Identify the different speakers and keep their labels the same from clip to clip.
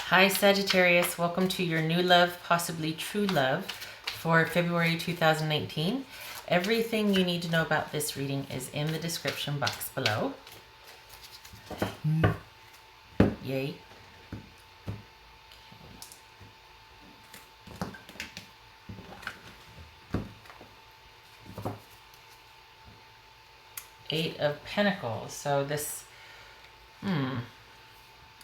Speaker 1: Hi Sagittarius, welcome to your new love, possibly true love for February 2018. Everything you need to know about this reading is in the description box below. Yay. Eight of Pentacles. So this,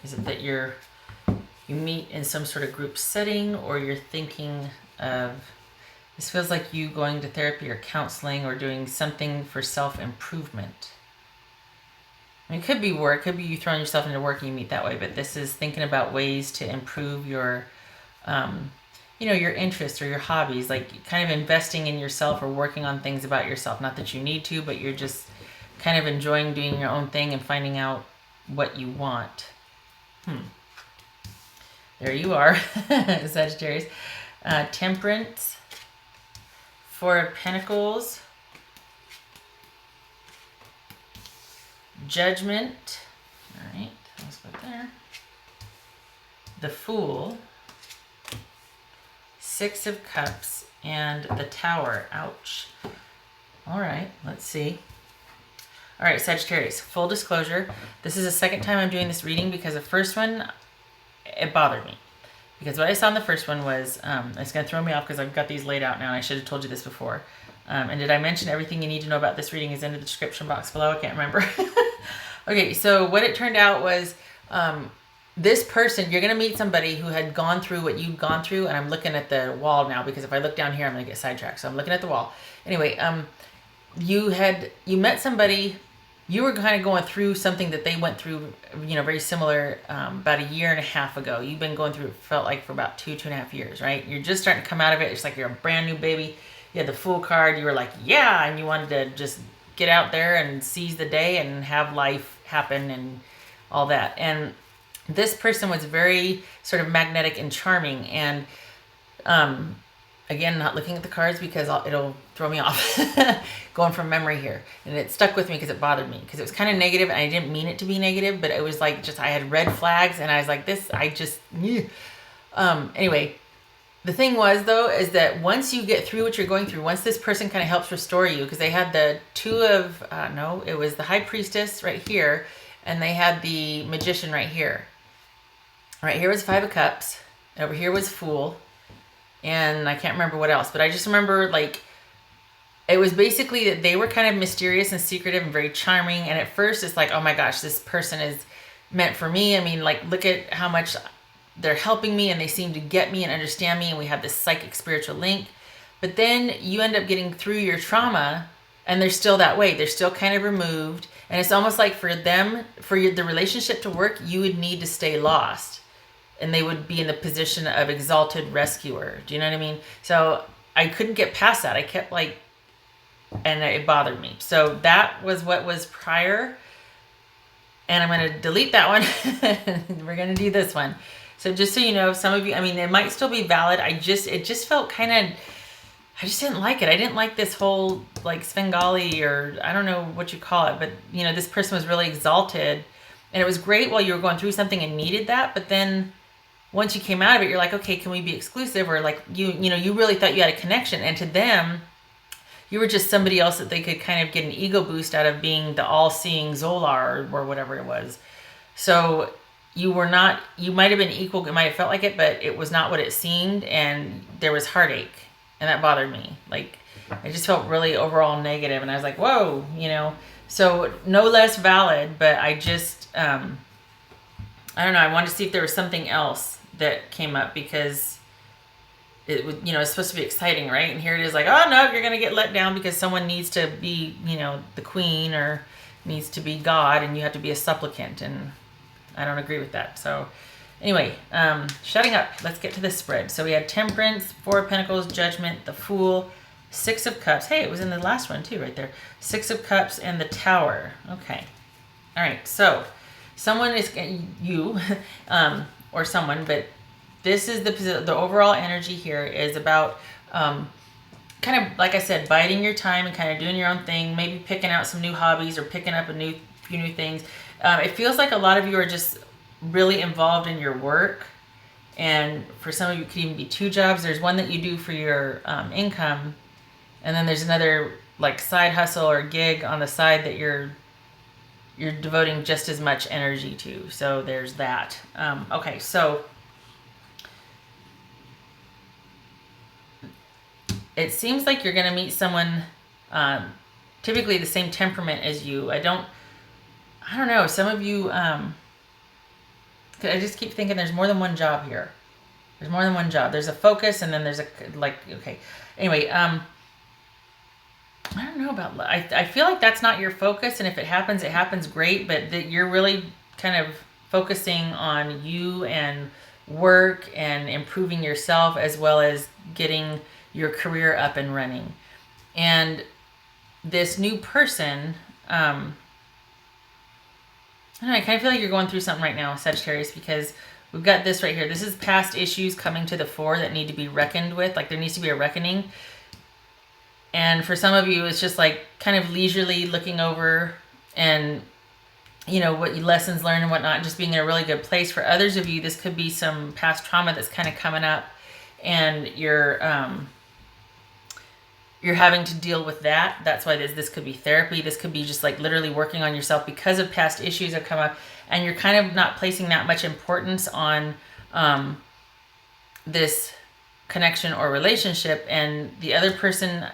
Speaker 1: is it that you meet in some sort of group setting, or you're thinking of, this feels like you going to therapy or counseling or doing something for self-improvement. I mean, it could be work, it could be you throwing yourself into work and you meet that way, but this is thinking about ways to improve your, your interests or your hobbies, like kind of investing in yourself or working on things about yourself. Not that you need to, but you're just kind of enjoying doing your own thing and finding out what you want. There you are, Sagittarius. Temperance, Four of Pentacles, Judgment. All right, let's go there. The Fool, Six of Cups, and the Tower. Ouch. All right, let's see. All right, Sagittarius, full disclosure, this is the second time I'm doing this reading because the first one, it bothered me. Because what I saw in the first one was, it's going to throw me off because I've got these laid out now, and I should have told you this before. And did I mention everything you need to know about this reading is in the description box below? I can't remember. Okay, so what it turned out was, this person, you're going to meet somebody who had gone through what you'd gone through, and I'm looking at the wall now because if I look down here, I'm going to get sidetracked. So I'm looking at the wall. Anyway, you met somebody, you were kind of going through something that they went through, very similar, about a year and a half ago. You've been going through, it felt like, for about 2.5 years, right? You're just starting to come out of it. It's like you're a brand new baby. You had the Fool card. You were like, yeah, and you wanted to just get out there and seize the day and have life happen and all that. And this person was very sort of magnetic and charming. And again, not looking at the cards because it'll throw me off going from memory here. And it stuck with me because it bothered me because it was kind of negative, and I didn't mean it to be negative, but it was like just, I had red flags and I was like, anyway, the thing was though, is that once you get through what you're going through, once this person kind of helps restore you, because they had the it was the High Priestess right here, and they had the Magician right here. Right here was Five of Cups, over here was Fool, and I can't remember what else, but I just remember, like, it was basically that they were kind of mysterious and secretive and very charming. And at first it's like, oh my gosh, this person is meant for me. I mean, like, look at how much they're helping me and they seem to get me and understand me. And we have this psychic spiritual link. But then you end up getting through your trauma and they're still that way. They're still kind of removed. And it's almost like for them, the relationship to work, you would need to stay lost. And they would be in the position of exalted rescuer. Do you know what I mean? So I couldn't get past that. I kept and it bothered me. So that was what was prior. And I'm going to delete that one. We're going to do this one. So just so you know, some of you, I mean, it might still be valid. It just felt kind of, I just didn't like it. I didn't like this whole like Svengali, or I don't know what you call it, but this person was really exalted, and it was great while you were going through something and needed that. But then once you came out of it, you're like, okay, can we be exclusive? Or like, you really thought you had a connection, and to them, you were just somebody else that they could kind of get an ego boost out of being the all-seeing Zolar or whatever it was. So you might have been equal, it might have felt like it, but it was not what it seemed, and there was heartache, and that bothered me. Like, I just felt really overall negative, and I was like, whoa, So no less valid, but I just, I don't know, I wanted to see if there was something else that came up, because it would, it's supposed to be exciting, right? And here it is like, oh no, you're going to get let down because someone needs to be, the queen, or needs to be God, and you have to be a supplicant. And I don't agree with that. So anyway, shutting up. Let's get to the spread. So we had Temperance, Four of Pentacles, Judgment, the Fool, Six of Cups. Hey, it was in the last one too, right there. Six of Cups and the Tower. Okay. All right. So someone is, you, or someone, but this is the overall energy here is about kind of, like I said, biding your time and kind of doing your own thing, maybe picking out some new hobbies or picking up a few new things. It feels like a lot of you are just really involved in your work, And for some of you, it could even be 2 jobs. There's one that you do for your income, and then there's another like side hustle or gig on the side that you're devoting just as much energy to. So there's that. Okay, so it seems like you're going to meet someone typically the same temperament as you. I don't know. Some of you, I just keep thinking there's more than one job here. There's more than one job. There's a focus, and then there's a, like, okay. Anyway, I don't know about, I feel like that's not your focus, and if it happens great, but that you're really kind of focusing on you and work and improving yourself, as well as getting your career up and running. And this new person, I don't know, I kind of feel like you're going through something right now, Sagittarius, because we've got this right here. This is past issues coming to the fore that need to be reckoned with. Like, there needs to be a reckoning. And for some of you, it's just like kind of leisurely looking over and, you know, what lessons learned and whatnot, just being in a really good place. For others of you, this could be some past trauma that's kind of coming up, and you're having to deal with that. That's why this could be therapy. This could be just like literally working on yourself because of past issues that come up, and you're kind of not placing that much importance on this connection or relationship, and the other person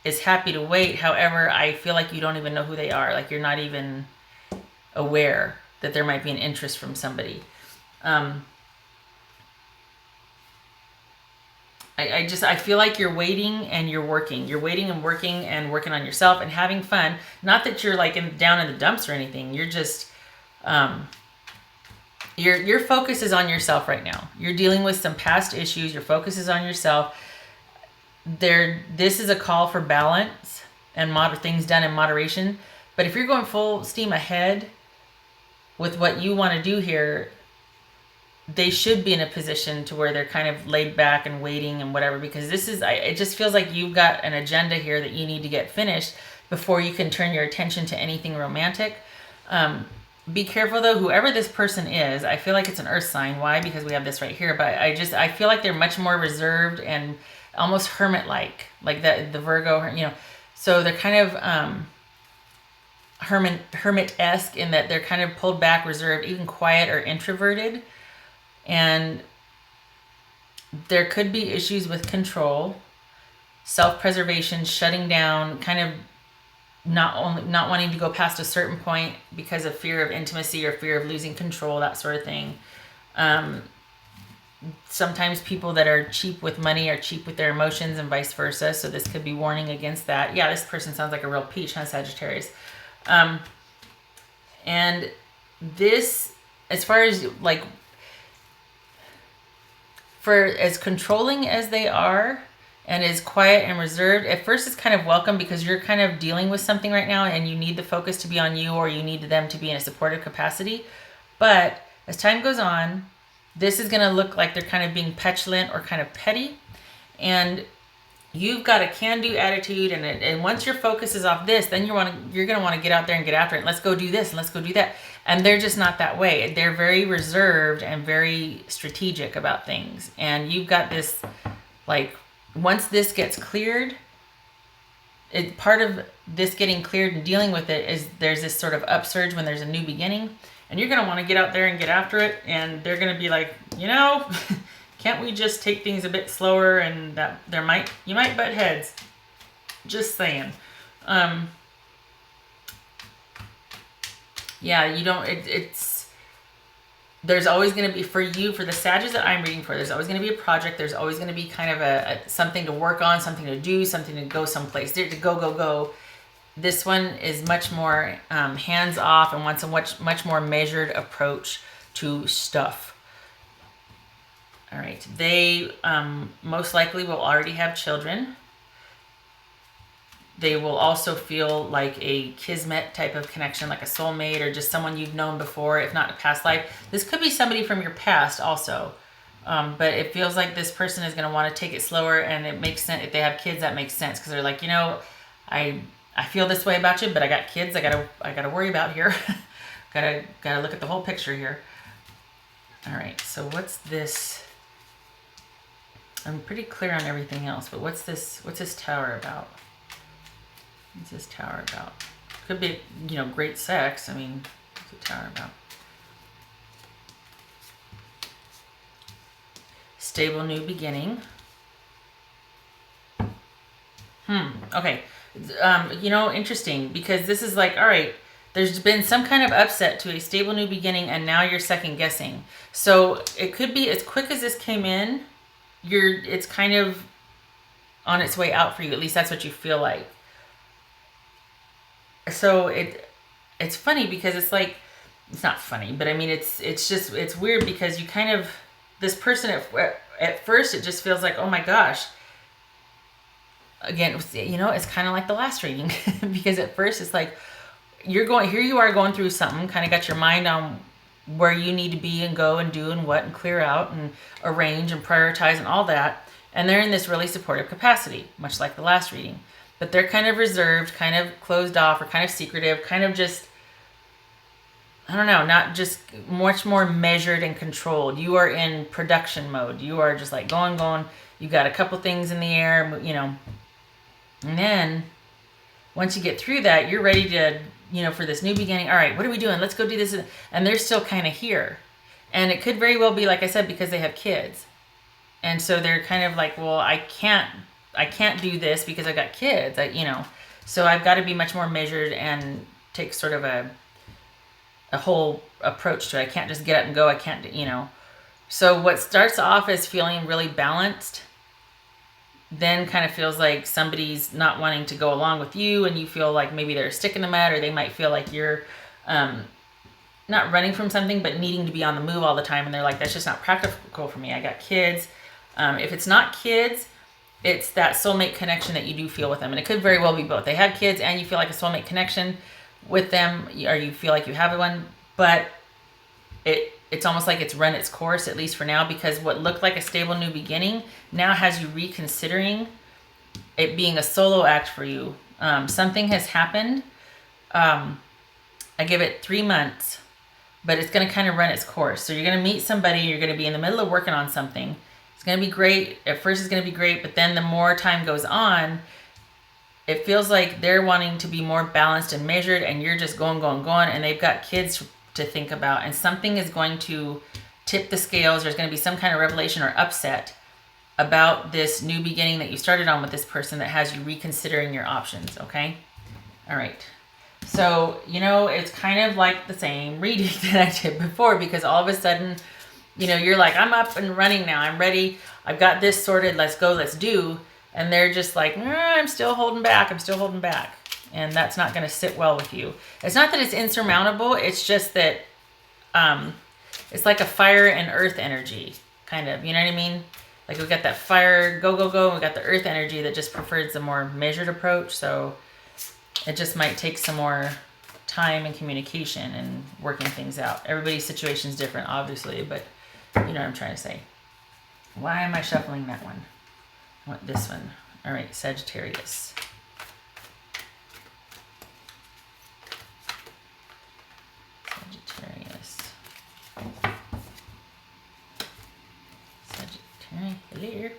Speaker 1: is happy to wait. However, I feel like you don't even know who they are. Like, you're not even aware that there might be an interest from somebody. I feel like you're waiting and you're working. You're waiting and working on yourself and having fun. Not that you're like down in the dumps or anything. You're just, your focus is on yourself right now. You're dealing with some past issues. Your focus is on yourself. This is a call for balance and things done in moderation. But if you're going full steam ahead with what you want to do here, they should be in a position to where they're kind of laid back and waiting and whatever, because it just feels like you've got an agenda here that you need to get finished before you can turn your attention to anything romantic. Be careful though, whoever this person is. I feel like it's an earth sign. Why? Because we have this right here, but I feel like they're much more reserved and almost hermit-like the Virgo, you know. So they're kind of hermit-esque in that they're kind of pulled back, reserved, even quiet or introverted. And there could be issues with control, self-preservation, shutting down, kind of not wanting to go past a certain point because of fear of intimacy or fear of losing control, that sort of thing. Sometimes people that are cheap with money are cheap with their emotions and vice versa. So this could be warning against that. Yeah, this person sounds like a real peach, huh, Sagittarius? And this, as far as like, for as controlling as they are and as quiet and reserved, at first it's kind of welcome because you're kind of dealing with something right now and you need the focus to be on you, or you need them to be in a supportive capacity. But as time goes on, this is going to look like they're kind of being petulant or kind of petty. And you've got a can-do attitude, and once your focus is off this, then you're going to want to get out there and get after it. Let's go do this and let's go do that. And they're just not that way. They're very reserved and very strategic about things. And you've got this, like, once this gets cleared, part of this getting cleared and dealing with it is there's this sort of upsurge when there's a new beginning. And you're going to want to get out there and get after it. And they're going to be like, you know, can't we just take things a bit slower? And that you might butt heads. Just saying. Yeah, you don't, there's always going to be, for the Sagittarius that I'm reading for, there's always going to be a project. There's always going to be kind of a something to work on, something to do, something to go someplace, to go. This one is much more hands-off and wants a much more measured approach to stuff. All right. They most likely will already have children. They will also feel like a kismet type of connection, like a soulmate or just someone you've known before, if not a past life. This could be somebody from your past also. But it feels like this person is going to want to take it slower, and it makes sense. If they have kids, that makes sense, because they're like, you know, I feel this way about you, but I got kids I gotta worry about here. gotta look at the whole picture here. All right, so what's this? I'm pretty clear on everything else, but what's this tower about? What's this tower about? Could be, you know, great sex. I mean, what's the tower about? Stable new beginning. Okay. You know, interesting, because this is like, all right, there's been some kind of upset to a stable new beginning, and now you're second guessing. So it could be as quick as this came in, it's kind of on its way out for you. At least that's what you feel like. So it's funny because it's like, it's not funny, but I mean, it's weird because you kind of, this person at first, it just feels like, oh my gosh. Again, you know, it's kind of like the last reading because at first it's like, here you are going through something, kind of got your mind on where you need to be and go and do and what and clear out and arrange and prioritize and all that. And they're in this really supportive capacity, much like the last reading. But they're kind of reserved, kind of closed off, or kind of secretive, kind of just, I don't know, not just much more measured and controlled. You are in production mode. You are just like going. You got a couple things in the air, you know. And then once you get through that, you're ready to, you know, for this new beginning. All right, what are we doing? Let's go do this. And they're still kind of here. And it could very well be, like I said, because they have kids. And so they're kind of like, well, I can't do this because I got kids, you know. So I've got to be much more measured and take sort of a whole approach to it. I can't just get up and go. I can't, you know. So what starts off as feeling really balanced then kind of feels like somebody's not wanting to go along with you, and you feel like maybe they're a stick in the mud, or they might feel like you're not running from something, but needing to be on the move all the time. And they're like, that's just not practical for me. I got kids. If it's not kids, it's that soulmate connection that you do feel with them. And it could very well be both. They have kids and you feel like a soulmate connection with them, or you feel like you have one, but it's almost like it's run its course, at least for now, because what looked like a stable new beginning now has you reconsidering it being a solo act for you. Something has happened. I give it 3 months, but it's going to kind of run its course. So you're going to meet somebody, you're going to be in the middle of working on something. It's going to be great. At first it's going to be great, but then the more time goes on, it feels like they're wanting to be more balanced and measured, and you're just going, and they've got kids to think about, and something is going to tip the scales. There's going to be some kind of revelation or upset about this new beginning that you started on with this person that has you reconsidering your options, okay? All right. So, you know, it's kind of like the same reading that I did before, because all of a sudden, you know, you're like, I'm up and running now. I'm ready. I've got this sorted. Let's go. Let's do. And they're just like, I'm still holding back. And that's not going to sit well with you. It's not that it's insurmountable. It's just that it's like a fire and earth energy, kind of. You know what I mean? Like, we got that fire, go. And we got the earth energy that just prefers the more measured approach. So it just might take some more time and communication and working things out. Everybody's situation is different, obviously, but you know what I'm trying to say. Why am I shuffling that one? I want this one. All right, Sagittarius. Hello.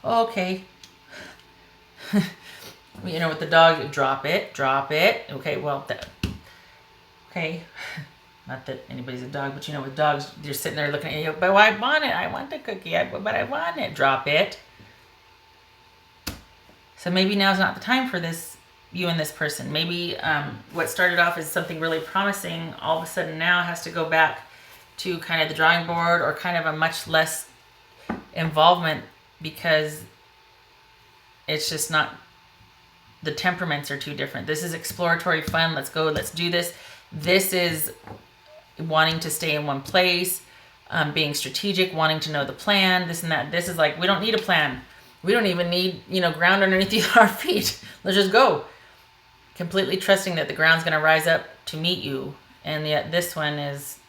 Speaker 1: Okay. You know, with the dog, drop it. Okay, well, okay. Not that anybody's a dog, but you know, with dogs, you're sitting there looking at you, but I want it. I want the cookie, but I want it. Drop it. So maybe now's not the time for this, you and this person. Maybe what started off as something really promising, all of a sudden now has to go back to kind of the drawing board, or kind of a much less involvement, because it's just not, the temperaments are too different. This is exploratory fun. Let's go. Let's do this. This is wanting to stay in one place, being strategic, wanting to know the plan, this and that. This is like, we don't need a plan. We don't even need, you know, ground underneath our feet. Let's just go. Completely trusting that the ground's going to rise up to meet you. And yet this one is,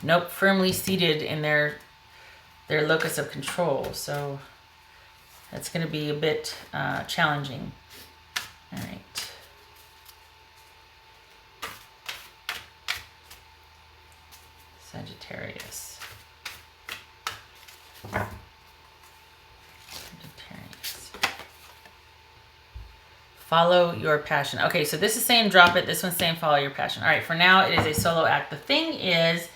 Speaker 1: nope, firmly seated in their locus of control. So that's going to be a bit challenging. All right. Sagittarius. Follow your passion. Okay, so this is saying drop it. This one's saying follow your passion. All right, for now, it is a solo act. The thing is,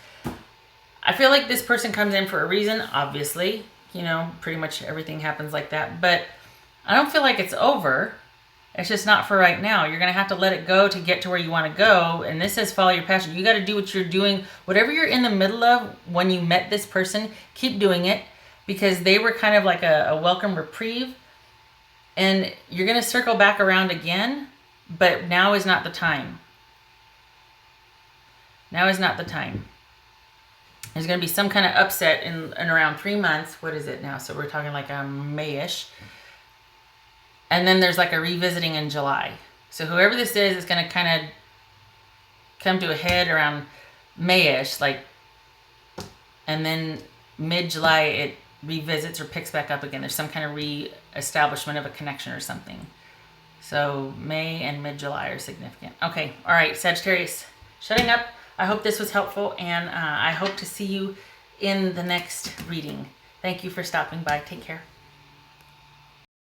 Speaker 1: I feel like this person comes in for a reason, obviously. You know, pretty much everything happens like that. But I don't feel like it's over. It's just not for right now. You're going to have to let it go to get to where you want to go. And this says follow your passion. You got to do what you're doing. Whatever you're in the middle of when you met this person, keep doing it. Because they were kind of like a welcome reprieve. And you're going to circle back around again, but now is not the time. Now is not the time. There's going to be some kind of upset in around 3 months. What is it now? So we're talking like May-ish. And then there's like a revisiting in July. So whoever this is going to kind of come to a head around May-ish, like, and then mid-July it revisits or picks back up again. There's some kind of re-establishment of a connection or something. So May and mid-July are significant. Okay, all right, Sagittarius, shutting up. I hope this was helpful, and I hope to see you in the next reading. Thank you for stopping by. Take care.